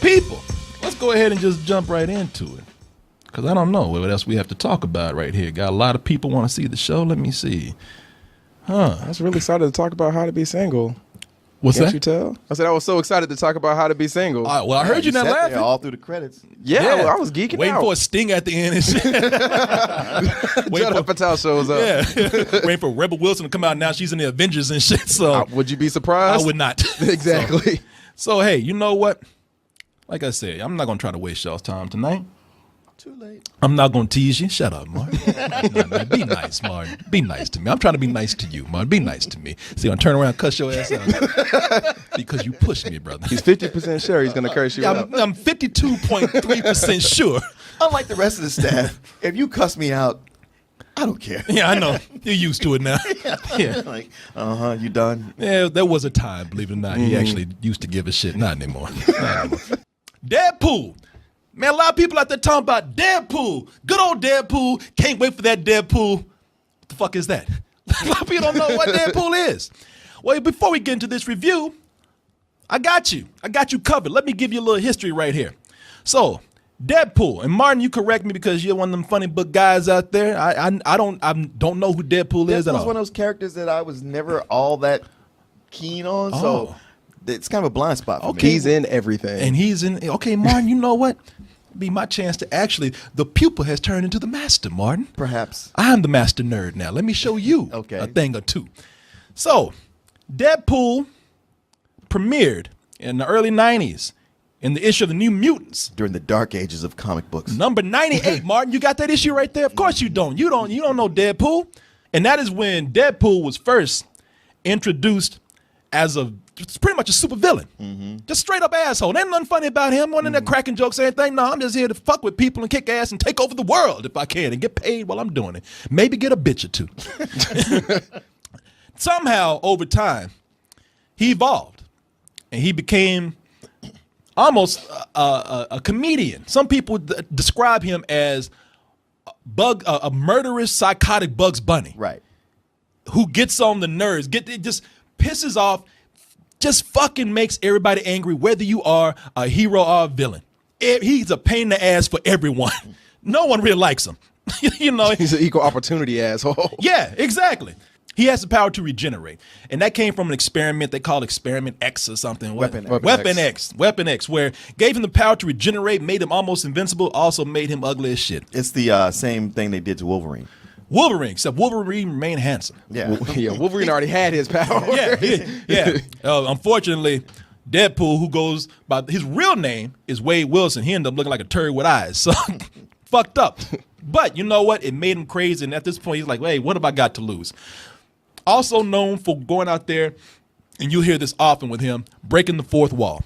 people, let's go ahead and just jump right into it. Because I don't know what else we have to talk about right here. Got a lot of people want to see the show. Let me see. I was really excited to talk about how to be single. What's Can't that? you tell? I said I was so excited to talk about how to be single. Well, I heard you not sat laughing. there all through the credits. Yeah, I was geeking waiting out. for a sting at the end and shit. Judd Apatow shows up. Yeah. Waiting for Rebel Wilson to come out. Now she's in the Avengers and shit. So Would you be surprised? I would not. Exactly. So hey, you know what? Like I said, I'm not gonna try to waste y'all's time tonight. Too late. I'm not gonna tease you. Shut up, Martin. No, be nice, Martin. Be nice to me. I'm trying to be nice to you, Martin. Be nice to me. See, I'm turn around and cuss your ass out because you pushed me, brother. He's 50% sure he's going to curse you out. I'm 52.3% sure. Unlike the rest of the staff, if you cuss me out, I don't care. Yeah, I know. You're used to it now. Yeah. Like, you done? Yeah, there was a time, believe it or not, he actually used to give a shit. Not anymore. Not anymore. Deadpool. Man, a lot of people out there talking about Deadpool. Good old Deadpool. Can't wait for that Deadpool. What the fuck is that? A lot of people don't know what Deadpool is. Well, before we get into this review, I got you. I got you covered. Let me give you a little history right here. So, Deadpool, and Martin, you correct me because you're one of them funny book guys out there. I don't know who Deadpool is at all. Deadpool's one of those characters that I was never all that keen on, so it's kind of a blind spot for me. He's in everything. And he's in, okay, Martin, you know what? Be my chance to actually, the pupil has turned into the master, Martin. Perhaps. I'm the master nerd now. Let me show you a thing or two. So, Deadpool premiered in the early 90s in the issue of the New Mutants. During the dark ages of comic books. Number 98, Martin. You got that issue right there? Of course you don't. You don't know Deadpool. And that is when Deadpool was first introduced as it's pretty much a supervillain. Just straight up asshole. Ain't nothing funny about him. One in there cracking jokes or anything. No, I'm just here to fuck with people and kick ass and take over the world if I can and get paid while I'm doing it. Maybe get a bitch or two. Somehow, over time, he evolved and he became almost a comedian. Some people describe him as a murderous, psychotic Bugs Bunny. Right. Who gets on the nerves, just pisses off, just fucking makes everybody angry, whether you are a hero or a villain. He's a pain in the ass for everyone. No one really likes him. You know, he's an equal opportunity asshole. Yeah, exactly. He has the power to regenerate. And that came from an experiment they called Experiment X or something. Weapon X, where gave him the power to regenerate, made him almost invincible, also made him ugly as shit. It's the same thing they did to Wolverine. Wolverine, except Wolverine remained handsome. Yeah. Wolverine already had his power. Yeah. Unfortunately, Deadpool, who goes by his real name is Wade Wilson, he ended up looking like a turd with eyes. So fucked up. But you know what? It made him crazy. And at this point, he's like, hey, what have I got to lose? Also known for going out there, and you hear this often with him, breaking the fourth wall.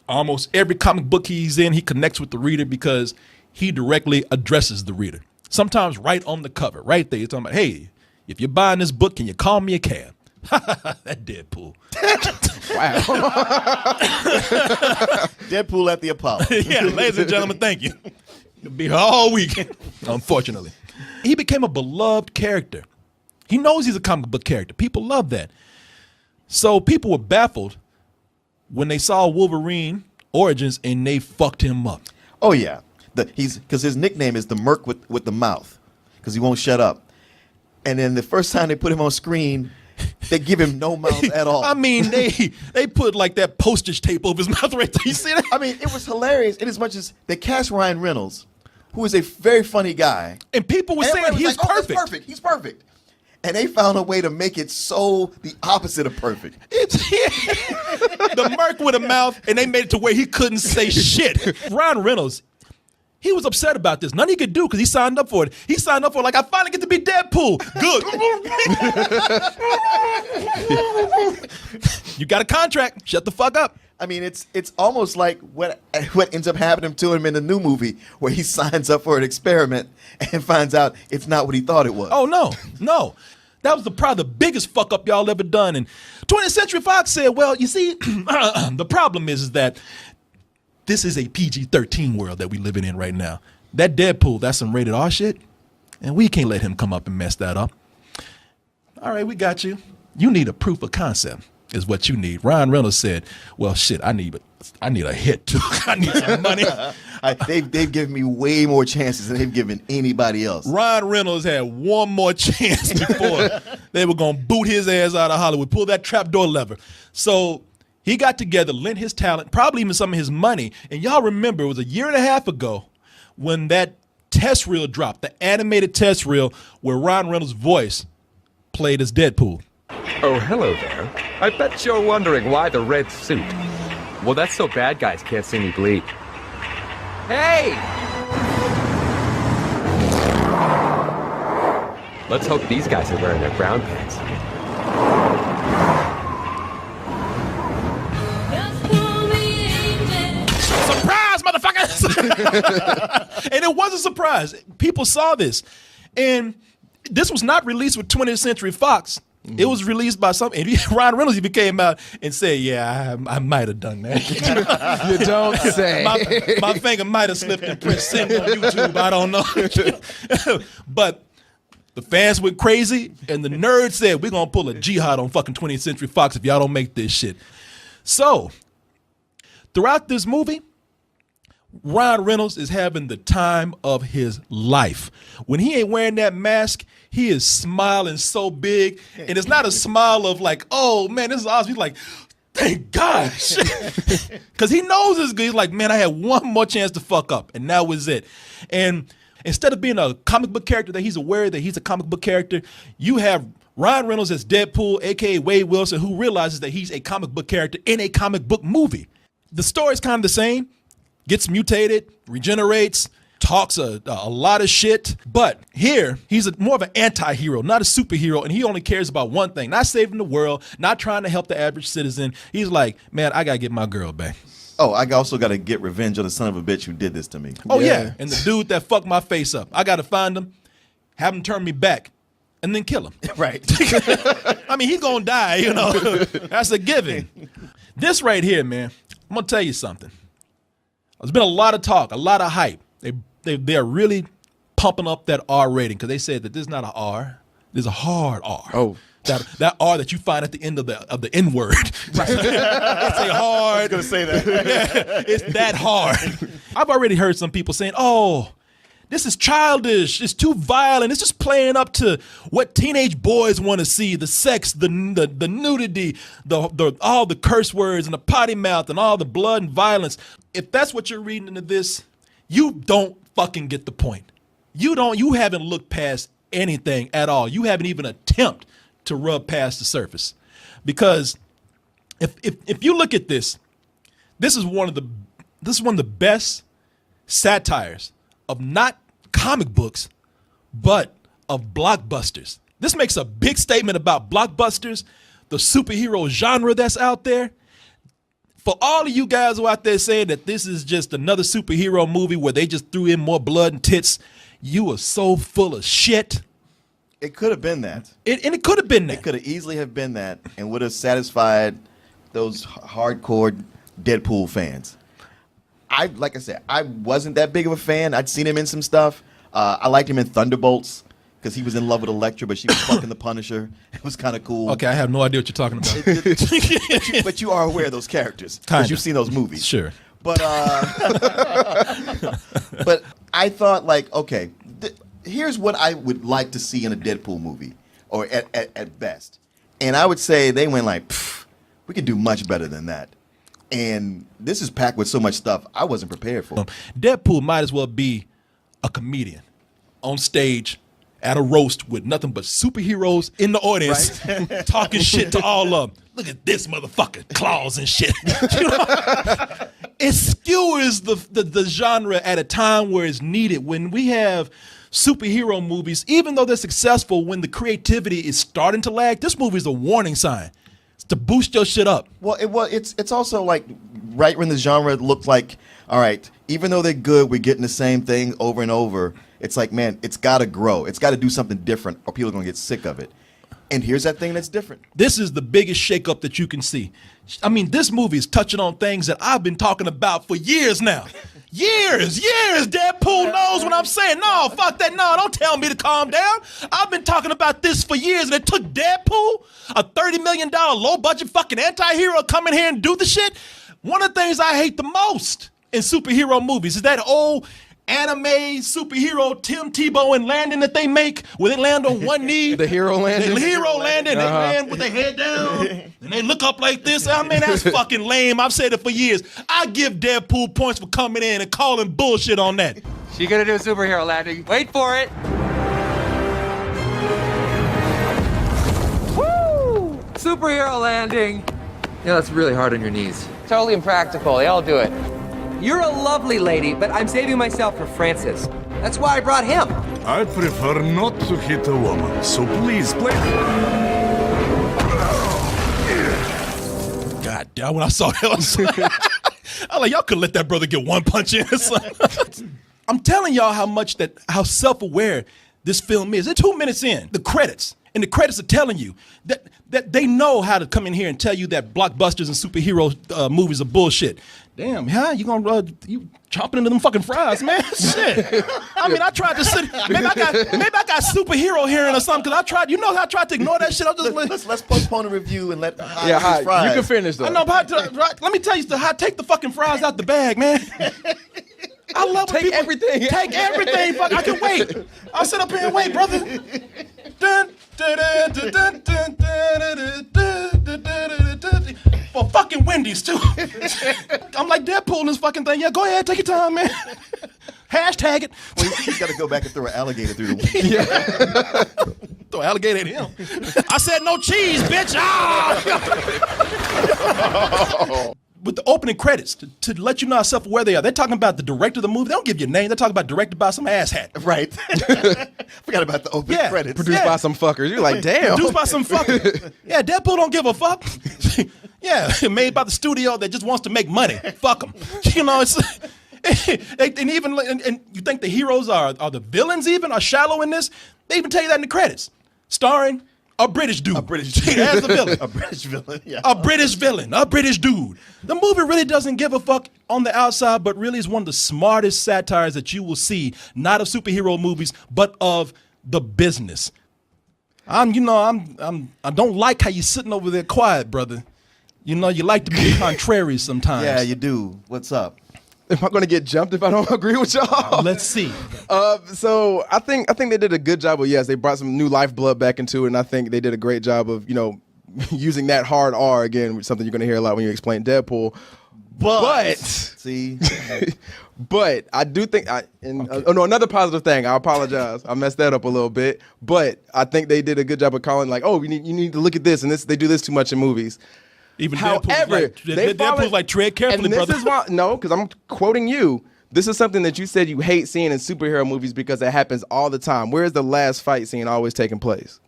Almost every comic book he's in, he connects with the reader because he directly addresses the reader. Sometimes right on the cover, right there. You're talking about, hey, if you're buying this book, can you call me a cab? That Deadpool. Wow. Deadpool at the Apollo. Yeah, ladies and gentlemen, thank you. You'll be here all weekend, unfortunately. He became a beloved character. He knows he's a comic book character. People love that. So people were baffled when they saw Wolverine Origins and they fucked him up. Oh, yeah. Because his nickname is the Merc with the mouth because he won't shut up. And then the first time they put him on screen, they give him no mouth at all. I mean, they put like that postage tape over his mouth right there. You see that? I mean, it was hilarious in as much as they cast Ryan Reynolds, who is a very funny guy. And people were saying he's like, perfect. That's perfect. He's perfect. And they found a way to make it so the opposite of perfect. The Merc with a mouth, and they made it to where he couldn't say shit. Ryan Reynolds, he was upset about this. Nothing he could do because he signed up for it. He signed up for it like, I finally get to be Deadpool. Good. You got a contract. Shut the fuck up. I mean, it's almost like what ends up happening to him in the new movie where he signs up for an experiment and finds out it's not what he thought it was. Oh, no. That was probably the biggest fuck up y'all ever done. And 20th Century Fox said, well, you see, the problem is that this is a PG-13 world that we living in right now. That Deadpool, that's some rated R shit, and we can't let him come up and mess that up. All right, we got you. You need a proof of concept. is what you need. Ryan Reynolds said, well, shit, I need a hit too. I need some money. They've given me way more chances than they've given anybody else. Ryan Reynolds had one more chance before they were going to boot his ass out of Hollywood, pull that trapdoor lever. So he got together, lent his talent, probably even some of his money. And y'all remember, it was a year and a half ago when that test reel dropped, the animated test reel where Ryan Reynolds' voice played as Deadpool. Oh, hello there. I bet you're wondering why the red suit. Well, that's so bad guys can't see me bleed. Hey! Let's hope these guys are wearing their brown pants. Surprise, motherfuckers! And it was a surprise. People saw this. And this was not released with 20th Century Fox. It was released by some. And Ryan Reynolds even came out and said, "Yeah, I might have done that." You don't say. My finger might have slipped and pressed send on YouTube. I don't know. But the fans went crazy, and the nerds said, "We're gonna pull a jihad on fucking 20th Century Fox if y'all don't make this shit." So throughout this movie, Ryan Reynolds is having the time of his life. When he ain't wearing that mask, he is smiling so big. And it's not a smile of like, oh, man, this is awesome. He's like, thank God. Because he knows it's good. He's like, man, I had one more chance to fuck up, and that was it. And instead of being a comic book character that he's aware that he's a comic book character, you have Ryan Reynolds as Deadpool, a.k.a. Wade Wilson, who realizes that he's a comic book character in a comic book movie. The story's kind of the same. Gets mutated, regenerates, talks a lot of shit. But here, he's more of an anti-hero, not a superhero, and he only cares about one thing, not saving the world, not trying to help the average citizen. He's like, man, I got to get my girl back. Oh, I also got to get revenge on the son of a bitch who did this to me. Oh, yeah. And the dude that fucked my face up. I got to find him, have him turn me back, and then kill him. Right. I mean, he's going to die, you know. That's a given. This right here, man, I'm going to tell you something. There's been a lot of talk, a lot of hype. They're really pumping up that R rating because they said that this is not an R, there's a hard R. Oh, that R that you find at the end of the N word. Right. It's a hard. I was gonna say that. Yeah, it's that hard. I've already heard some people saying, "Oh, this is childish. It's too violent. It's just playing up to what teenage boys want to see: the sex, the nudity, the all the curse words and the potty mouth and all the blood and violence." If that's what you're reading into this, you don't fucking get the point. You haven't looked past anything at all. You haven't even attempted to rub past the surface. Because if you look at this, this is one of the best satires of not comic books, but of blockbusters. This makes a big statement about blockbusters, the superhero genre that's out there. For all of you guys who are out there saying that this is just another superhero movie where they just threw in more blood and tits, you are so full of shit. It could have been that. And it could have been that. It could have easily have been that and would have satisfied those hardcore Deadpool fans. Like I said, I wasn't that big of a fan. I'd seen him in some stuff. I liked him in Thunderbolts because he was in love with Elektra, but she was fucking the Punisher. It was kind of cool. Okay, I have no idea what you're talking about. But you are aware of those characters Kinda. because you've seen those movies. Sure. But but I thought, like, okay, here's what I would like to see in a Deadpool movie, or at best. And I would say they went like, we could do much better than that. And this is packed with so much stuff I wasn't prepared for. Deadpool might as well be a comedian on stage at a roast with nothing but superheroes in the audience, right? Talking shit to all of them. Look at this motherfucker, claws and shit. You know? It skewers the genre at a time where it's needed. When we have superhero movies, even though they're successful, when the creativity is starting to lag, this movie is a warning sign. It's to boost your shit up. Well, it's also like right when the genre looked like, all right, even though they're good, we're getting the same thing over and over. It's like, man, it's got to grow. It's got to do something different or people are going to get sick of it. And here's that thing that's different. This is the biggest shakeup that you can see. I mean, this movie is touching on things that I've been talking about for years now. Years. Deadpool knows what I'm saying. No, fuck that. No, don't tell me to calm down. I've been talking about this for years, and it took Deadpool, a $30 million low-budget fucking anti-hero, come in here and do the shit. One of the things I hate the most in superhero movies is that old anime superhero Tim Tebow and landing that they make where they land on one knee. The hero landing? The hero landing. They land with their head down and they look up like this. I mean, that's fucking lame. I've said it for years. I give Deadpool points for coming in and calling bullshit on that. She gonna do a superhero landing. Wait for it. Woo! Superhero landing. Yeah, that's really hard on your knees. Totally impractical. They all do it. You're a lovely lady, but I'm saving myself for Francis. That's why I brought him. I prefer not to hit a woman, so please play. God damn, when I saw that, I was like, y'all could let that brother get one punch in or something. I'm telling y'all how self-aware this film is. It's 2 minutes in, the credits. And the credits are telling you that they know how to come in here and tell you that blockbusters and superhero movies are bullshit. Damn, huh? You gonna you chomping into them fucking fries, man? Shit. I mean, I tried to sit. Maybe I got superhero hearing or something. Cause I tried. You know, I tried to ignore that shit. I'm just Let's postpone a review and let Hi, fries. you can finish though. I know, but let me tell you, take the fucking fries out the bag, man. I love when Take everything. Take everything. Fuck, I can wait. I'll sit up here and wait, brother. For fucking Wendy's too. I'm like Deadpool in this fucking thing. Yeah, go ahead, take your time, man. Hashtag it. Well, he's got to go back and throw an alligator through the window. Throw an alligator at him. I said no cheese, bitch. Ah! With the opening credits, to let you know how self-aware they are. They're talking about the director of the movie. They don't give you a name. They're talking about directed by some asshat. Right. Forgot about the opening credits. Produced by some fuckers. You're like, damn. Produced by some fucker. Yeah, Deadpool don't give a fuck. Yeah, made by the studio that just wants to make money. Fuck them. You know, it's and you think the heroes are the villains even are shallow in this? They even tell you that in the credits. Starring a British dude. A British dude. As the villain. A British villain, yeah. A British villain. A British dude. The movie really doesn't give a fuck on the outside, but really is one of the smartest satires that you will see, not of superhero movies, but of the business. I don't like how you're sitting over there quiet, brother. You know, you like to be contrary sometimes. Yeah, you do. What's up? Am I going to get jumped if I don't agree with y'all? Let's see. So I think they did a good job of, yes, they brought some new lifeblood back into it, and I think they did a great job of, using that hard R again, which is something you're going to hear a lot when you explain Deadpool. But see, but I do think another positive thing. I apologize. I messed that up a little bit, but I think they did a good job of calling like, oh, you need to look at this, and they do this too much in movies. Even However, Deadpool's like tread carefully, and this brother. is why because I'm quoting you. This is something that you said you hate seeing in superhero movies because it happens all the time. Where is the last fight scene always taking place?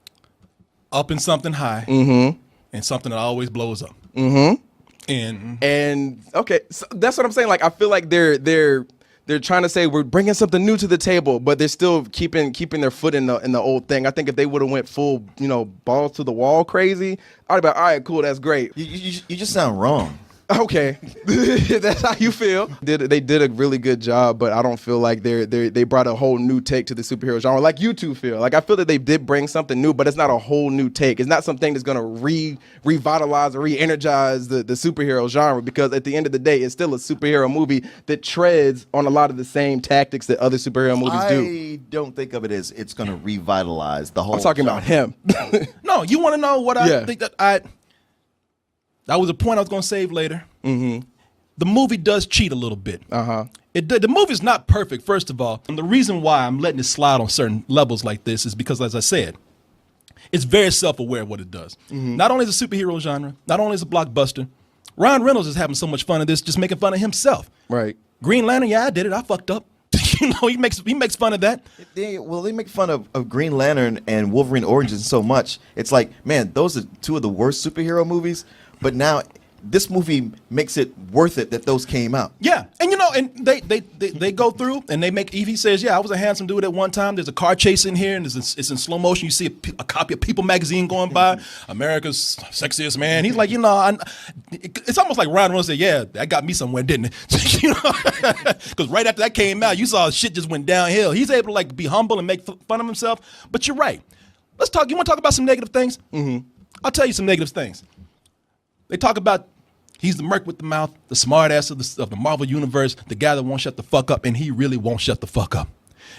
Up in something high, and something that always blows up. And okay, so that's what I'm saying. Like I feel like they're trying to say we're bringing something new to the table, but they're still keeping their foot in the old thing. I think if they would have went full, balls to the wall crazy, I'd be like, all right, cool, that's great. you just sound wrong. Okay, that's how you feel. They did a really good job, but I don't feel like they brought a whole new take to the superhero genre like you two feel. Like I feel that they did bring something new, but it's not a whole new take. It's not something that's gonna revitalize or re-energize the superhero genre, because at the end of the day, it's still a superhero movie that treads on a lot of the same tactics that other superhero movies do. I don't think of it as it's gonna revitalize the whole. I'm talking about him. No, you want to know what I think that was a point I was going to save later. The movie does cheat a little bit. The movie's not perfect, first of all. And the reason why I'm letting it slide on certain levels like this is because, as I said, it's very self-aware of what it does. Not only is it a superhero genre, not only is it a blockbuster, Ryan Reynolds is having so much fun of this, just making fun of himself. Right. Green Lantern, yeah, I did it. I fucked up. He makes fun of that. They make fun of Green Lantern and Wolverine Origins so much. It's like, man, those are two of the worst superhero movies. But now this movie makes it worth it that those came out. Yeah, and and they go through and they make. Evie says, "Yeah, I was a handsome dude at one time." There's a car chase in here, and it's in slow motion. You see a copy of People magazine going by. America's sexiest man. He's like, it's almost like Ryan Reynolds said, "Yeah, that got me somewhere, didn't it?" Because right after that came out, you saw shit just went downhill. He's able to like be humble and make fun of himself. But you're right. Let's talk. You want to talk about some negative things? Mm-hmm. I'll tell you some negative things. They talk about he's the merc with the mouth, the smart ass of the Marvel universe, the guy that won't shut the fuck up, and he really won't shut the fuck up.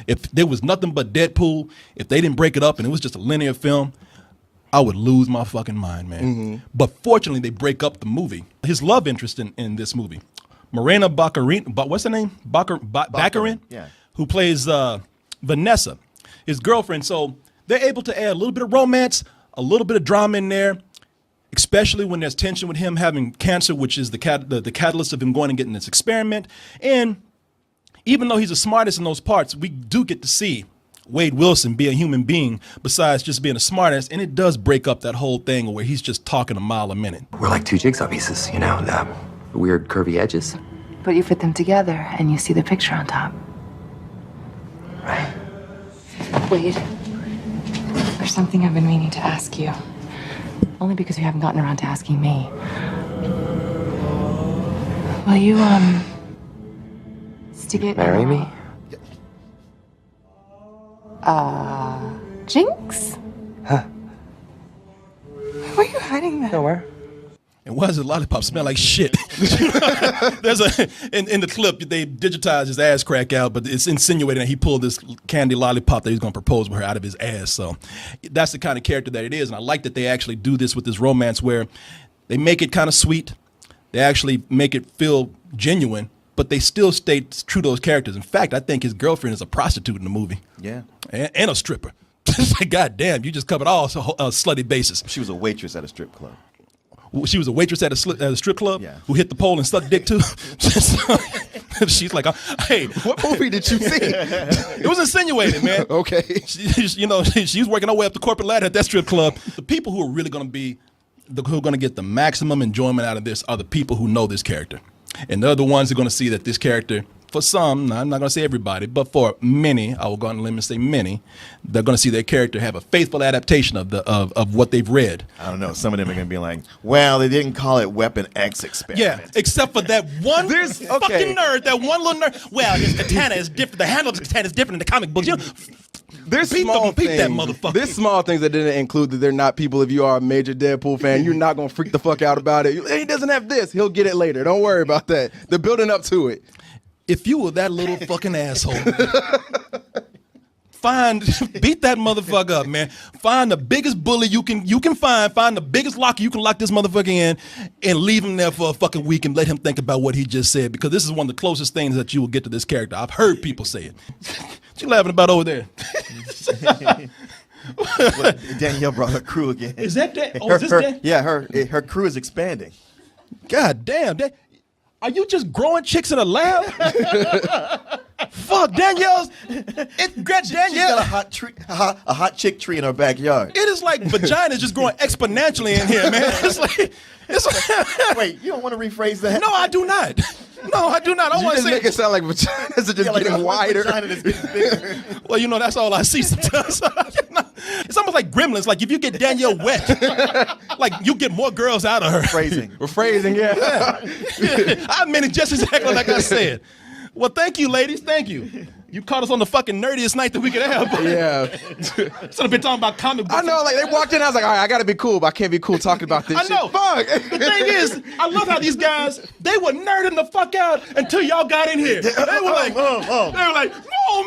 If there was nothing but Deadpool, if they didn't break it up and it was just a linear film, I would lose my fucking mind, man. Mm-hmm. But fortunately, they break up the movie. His love interest in this movie, Morena Baccarin, what's her name? Baccarin? Yeah. Who plays Vanessa, his girlfriend. So they're able to add a little bit of romance, a little bit of drama in there, especially when there's tension with him having cancer, which is the catalyst of him going and getting this experiment. And even though he's the smartest in those parts, we do get to see Wade Wilson be a human being besides just being a smartass, and it does break up that whole thing where he's just talking a mile a minute. We're like two jigsaw pieces, the weird curvy edges. But you fit them together and you see the picture on top. Right. Wade, there's something I've been meaning to ask you. Only because you haven't gotten around to asking me. Will you, stick it... Marry me? Jinx? Huh? Where are you hiding that? Nowhere. And why does the lollipop smell like shit? There's in the clip, they digitized his ass crack out, but it's insinuating that he pulled this candy lollipop that he's going to propose with her out of his ass. So that's the kind of character that it is. And I like that they actually do this with this romance where they make it kind of sweet. They actually make it feel genuine, but they still stay true to those characters. In fact, I think his girlfriend is a prostitute in the movie. Yeah. And a stripper. God damn, you just covered all slutty bases. She was a waitress at a strip club. She was a waitress at a strip club, yeah, who hit the pole and sucked dick too. She's like, hey. What movie did you see? It was insinuated, man. Okay. She's working her way up the corporate ladder at that strip club. The people who are really going to get the maximum enjoyment out of this are the people who know this character. And they're the ones who are going to see that this character, for some, I'm not going to say everybody, but for many, I will go on a limb and say many, they're going to see their character have a faithful adaptation of what they've read. I don't know. Some of them are going to be like, well, they didn't call it Weapon X experiment. Yeah, except for that one fucking nerd, that one little nerd. Well, his katana is different. The handle of the katana is different in the comic books. There's beat small that things. Motherfucker. There's small things that didn't include that they're not people. If you are a major Deadpool fan, you're not going to freak the fuck out about it. He doesn't have this. He'll get it later. Don't worry about that. They're building up to it. If you were that little fucking asshole, beat that motherfucker up, man. Find the biggest bully you can find the biggest locker you can lock this motherfucker in, and leave him there for a fucking week and let him think about what he just said, because this is one of the closest things that you will get to this character. I've heard people say it. What you laughing about over there? Well, Danielle brought her crew again. Is that Dan? Oh, is this Dan? Yeah, her crew is expanding. God damn, are you just growing chicks in a lab? Fuck, Danielle's. Danielle She's got a hot chick tree in her backyard. It is like vagina just growing exponentially in here, man. It's like Wait, you don't want to rephrase that? No, I do not. No, I do not. I You want to just say make it sound like vaginas are just getting wider. Vagina that's getting bigger. Well, that's all I see sometimes. It's almost like Gremlins. Like if you get Danielle wet, like you get more girls out of her. We're phrasing, yeah. I meant it just exactly like I said. Well, thank you, ladies. Thank you. You caught us on the fucking nerdiest night that we could have. Yeah. Should have been talking about comic books. I know, like they walked in, I was like, all right, I gotta be cool, but I can't be cool talking about this shit. I know. Fuck. The thing is, I love how these guys, they were nerding the fuck out until y'all got in here. They were like, oh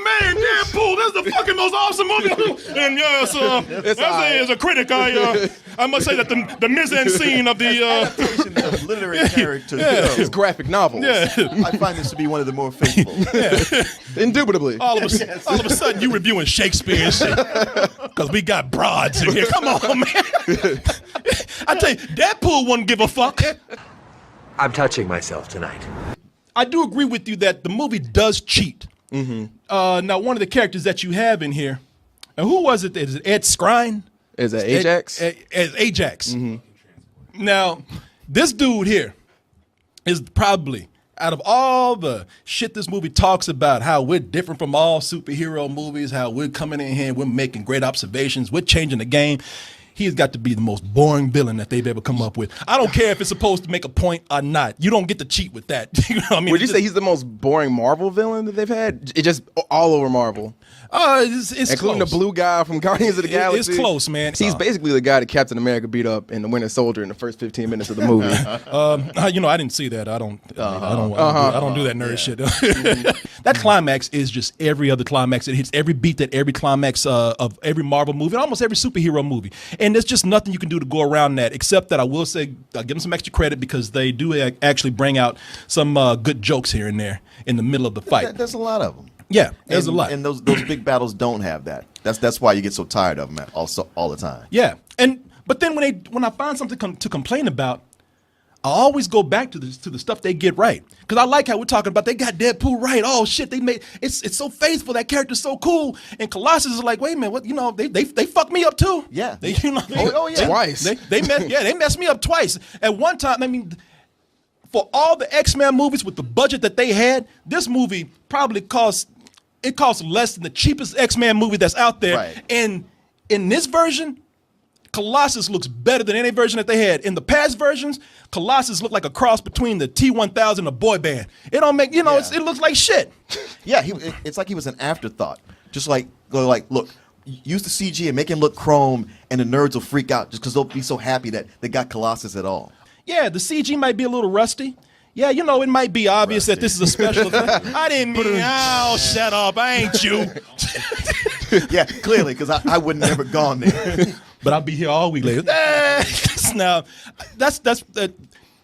man, Deadpool, that's the fucking most awesome movie. And yes, as a critic, I must say that the mise-en-scene of the adaptation of literary characters. It's graphic novels. Yeah. I find this to be one of the more faithful. Indubitably. All of a sudden, you reviewing Shakespeare and shit. Because we got broads in here. Come on, man. I tell you, Deadpool wouldn't give a fuck. I'm touching myself tonight. I do agree with you that the movie does cheat. Mm-hmm. Now, one of the characters that you have in here, and who was it? Is it Ed Skrein? Is it Ajax? Ajax. Mm-hmm. Now, This dude here is probably, out of all the shit this movie talks about, how we're different from all superhero movies, how we're coming in here, we're making great observations, we're changing the game. He's got to be the most boring villain that they've ever come up with. I don't care if it's supposed to make a point or not. You don't get to cheat with that. You know what I mean? Would you say he's the most boring Marvel villain that they've had? It just all over Marvel. It's including close. the blue guy from Guardians of the Galaxy. It's close, man. He's basically the guy that Captain America beat up in the Winter Soldier in the first 15 minutes of the movie. I didn't see that. I don't do that nerd shit. That climax is just every other climax. It hits every beat that every climax of every Marvel movie, almost every superhero movie. And there's just nothing you can do to go around that, except that I will say, I'll give them some extra credit because they do actually bring out some good jokes here and there in the middle of the fight. There's a lot of them. Yeah, there's a lot. And those big battles don't have that. That's why you get so tired of them also all the time. Yeah, but then when I find something to complain about, I always go back to the stuff they get right. Because I like how we're talking about they got Deadpool right. Oh shit, they made it's so faithful. That character's so cool. And Colossus is like, wait a minute, what? They fucked me up too. Yeah. Yeah, twice. They messed me up twice. At one time, I mean, for all the X-Men movies with the budget that they had, this movie probably cost less than the cheapest X-Men movie that's out there. Right. And in this version, Colossus looks better than any version that they had. In the past versions, Colossus looked like a cross between the T-1000 and a boy band. It don't make, it looks like shit. Yeah, it's like he was an afterthought. Just like, look, use the CG and make him look chrome, and the nerds will freak out just because they'll be so happy that they got Colossus at all. Yeah, the CG might be a little rusty. Yeah, it might be obvious that this is a special effect. I didn't mean, shut up, I ain't you. Yeah, clearly, because I would never gone there. But I'll be here all week later. Now,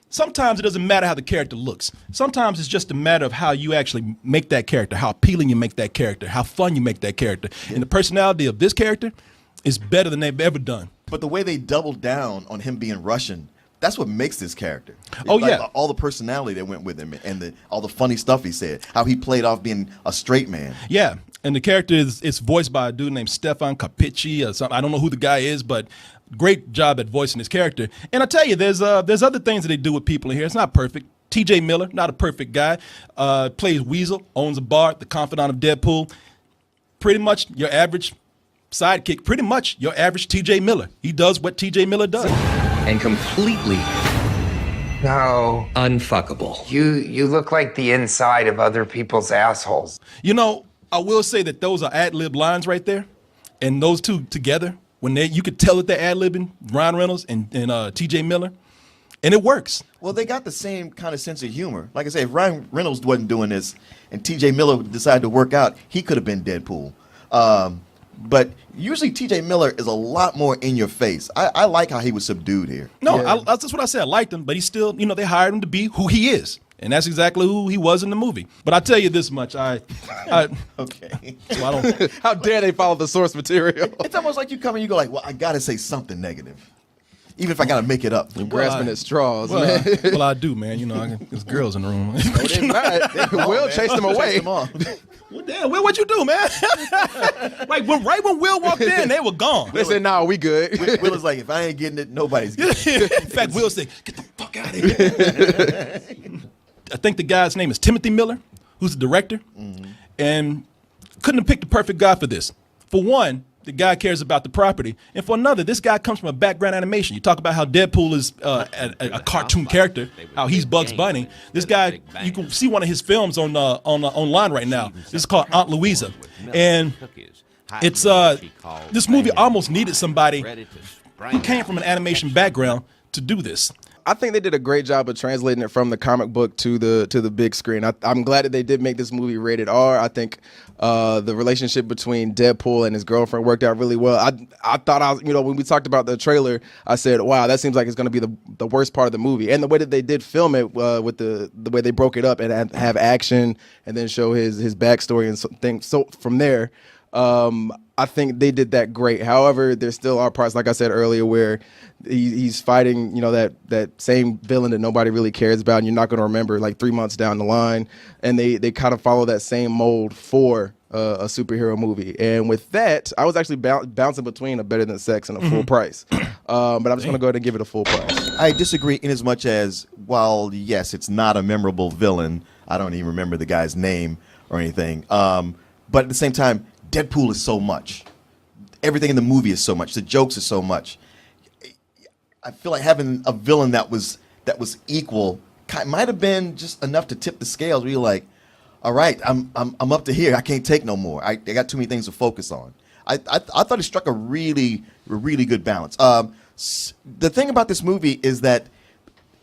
sometimes it doesn't matter how the character looks. Sometimes it's just a matter of how you actually make that character, how appealing you make that character, how fun you make that character. Yeah. And the personality of this character is better than they've ever done. But the way they doubled down on him being Russian, that's what makes this character. Yeah. All the personality that went with him and all the funny stuff he said, how he played off being a straight man. Yeah, and the character is voiced by a dude named Stefan Capicci or something. I don't know who the guy is, but great job at voicing his character. And I tell you, there's other things that they do with people in here. It's not perfect. T.J. Miller, not a perfect guy, plays Weasel, owns a bar, the confidant of Deadpool. Pretty much your average sidekick, pretty much your average T.J. Miller. He does what T.J. Miller does. And completely unfuckable. You look like the inside of other people's assholes. I will say that those are ad-lib lines right there. And those two together, you could tell that they're ad-libbing, Ryan Reynolds and T.J. Miller. And it works. Well, they got the same kind of sense of humor. Like I say, if Ryan Reynolds wasn't doing this and T.J. Miller decided to work out, he could have been Deadpool. But usually T.J. Miller is a lot more in your face. I like how he was subdued here. No, that's what I said. I liked him, but he's still, they hired him to be who he is. And that's exactly who he was in the movie. But I tell you this much, okay. So I don't. How dare they follow the source material? It's almost like you come and you go like, well, I got to say something negative. Even if I got to make it up. You're grasping at straws, well, man. Well, I do, man. There's girls in the room. Will chased them away. Well, damn, Will, what'd you do, man? Like, right when Will walked in, they were gone. They said, "No, we good." Will is like, if I ain't getting it, nobody's getting it. In fact, Will said, "Get the fuck out of here." I think the guy's name is Timothy Miller, who's the director, and couldn't have picked the perfect guy for this. For one, the guy cares about the property, and for another, this guy comes from a background animation. You talk about how Deadpool is a cartoon character, how he's Bugs Bunny. This guy, you can see one of his films online right now. This is called Aunt Louisa, and it's this movie almost needed somebody who came from an animation background to do this. I think they did a great job of translating it from the comic book to the big screen. I'm glad that they did make this movie rated R. I think the relationship between Deadpool and his girlfriend worked out really well. I thought when we talked about the trailer, I said, wow, that seems like it's going to be the worst part of the movie. And the way that they did film it with the way they broke it up and have action and then show his backstory and things. So from there, I think they did that great. However, there still are parts, like I said earlier, where he's fighting, that same villain that nobody really cares about, and you're not going to remember like 3 months down the line. And they kind of follow that same mold for a superhero movie. And with that, I was actually bouncing between a Better Than Sex and a full price. But I'm just going to go ahead and give it a full price. I disagree in as much as, while yes, it's not a memorable villain. I don't even remember the guy's name or anything. But at the same time, Deadpool is so much. Everything in the movie is so much. The jokes are so much. I feel like having a villain that was equal might have been just enough to tip the scales. Where you're like, all right, I'm up to here. I can't take no more. I got too many things to focus on. I thought it struck a really good balance. The thing about this movie is that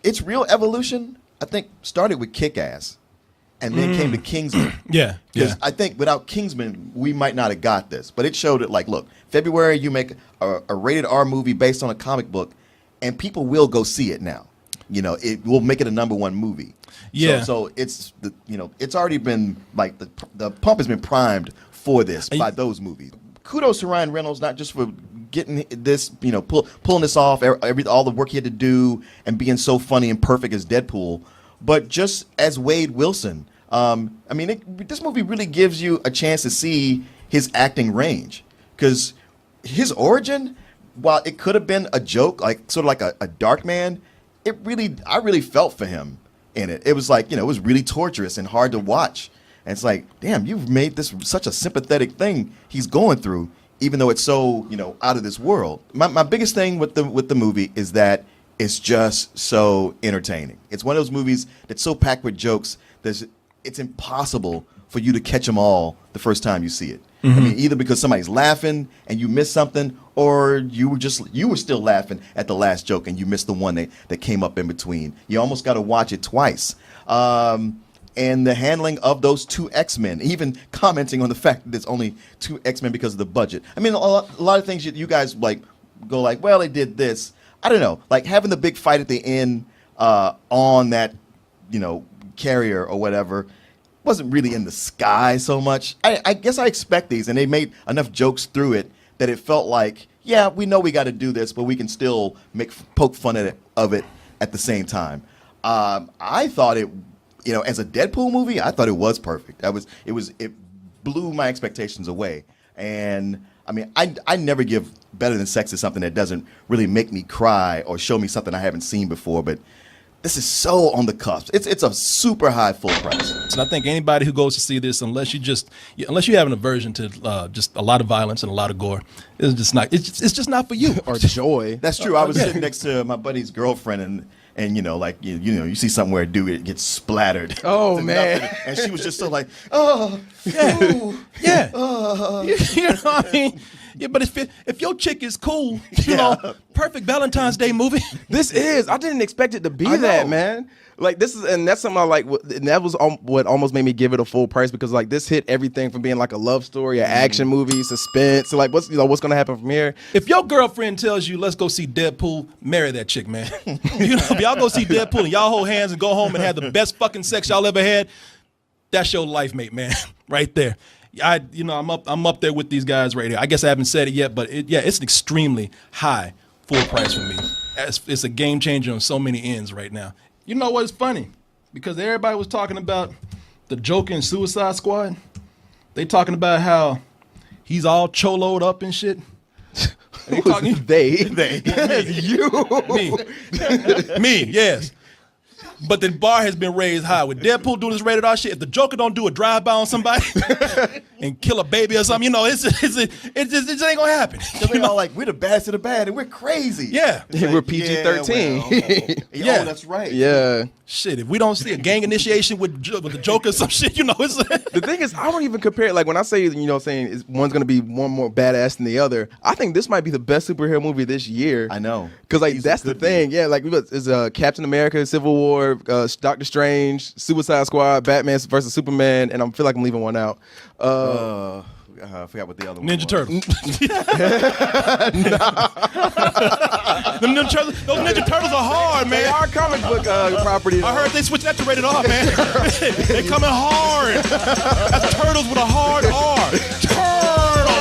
its real evolution, I think, started with Kick-Ass, and then came to Kingsman. Yeah. I think without Kingsman, we might not have got this. But it showed it like, look, February, you make a rated R movie based on a comic book, and people will go see it now. It will make it a #1 movie. Yeah. So it's it's already been like the pump has been primed for this by those movies. Kudos to Ryan Reynolds, not just for getting this, pulling this off, all the work he had to do, and being so funny and perfect as Deadpool, but just as Wade Wilson. This movie really gives you a chance to see his acting range, because his origin, while it could have been a joke, like sort of like a dark man, I really felt for him in it. It was like, it was really torturous and hard to watch. And it's like, damn, you've made this such a sympathetic thing he's going through, even though it's so, out of this world. My biggest thing with the movie is that it's just so entertaining. It's one of those movies that's so packed with jokes that it's impossible for you to catch them all the first time you see it. Either because somebody's laughing and you missed something, or you were still laughing at the last joke and you missed the one that came up in between. You almost got to watch it twice. And the handling of those 2 X-Men, even commenting on the fact that there's only 2 X-Men because of the budget. A lot of things you guys go like, well, they did this. I don't know, like having the big fight at the end on that, carrier or whatever, wasn't really in the sky so much. I guess I expect these, and they made enough jokes through it that it felt like, yeah, we know we got to do this, but we can still poke fun of it at the same time. I thought it, as a Deadpool movie, I thought it was perfect. It blew my expectations away. And I never give Better Than Sex to something that doesn't really make me cry or show me something I haven't seen before, but this is so on the cusp. It's a super high full price. And I think anybody who goes to see this, unless you have an aversion to just a lot of violence and a lot of gore, it's just not for you. Or joy. That's true. I was sitting next to my buddy's girlfriend, and you see somewhere a dude gets splattered. Oh man! Nothing, and she was just so like, oh, yeah. You know what I mean? Yeah, but if your chick is cool, perfect Valentine's Day movie. I didn't expect it to be that, man. Like and that's something I like. And that was what almost made me give it a full price, because like this hit everything from being like a love story, an action movie, suspense. So like what's gonna happen from here? If your girlfriend tells you, let's go see Deadpool, marry that chick, man. If y'all go see Deadpool and y'all hold hands and go home and have the best fucking sex y'all ever had, that's your life mate, man, right there. I'm up there with these guys right here. I guess I haven't said it yet, but it's an extremely high full price for me. It's a game changer on so many ends right now. You know what's funny? Because everybody was talking about the Joker in Suicide Squad. They talking about how he's all choloed up and shit. They talking you me, yes. But the bar has been raised high. With Deadpool doing this rated R shit, if the Joker don't do a drive-by on somebody and kill a baby or something, it just ain't gonna happen. They're all like, we're the baddest of the bad and we're crazy. Yeah. We're PG-13. Yeah, that's right. Yeah. Shit, if we don't see a gang initiation with the Joker or some shit, it's... The thing is, I don't even compare it. Like when I say, saying one's gonna be one more badass than the other, I think this might be the best superhero movie this year. I know. Because that's the thing. Yeah, like it's Captain America, Civil War, Doctor Strange, Suicide Squad, Batman versus Superman, and I feel like I'm leaving one out. I forgot what the other one Ninja was. Turtles. Those Ninja Turtles are hard, man. They are comic book properties. I heard they switched that to rated R, man. They coming hard. That's turtles with a hard R. Turtles.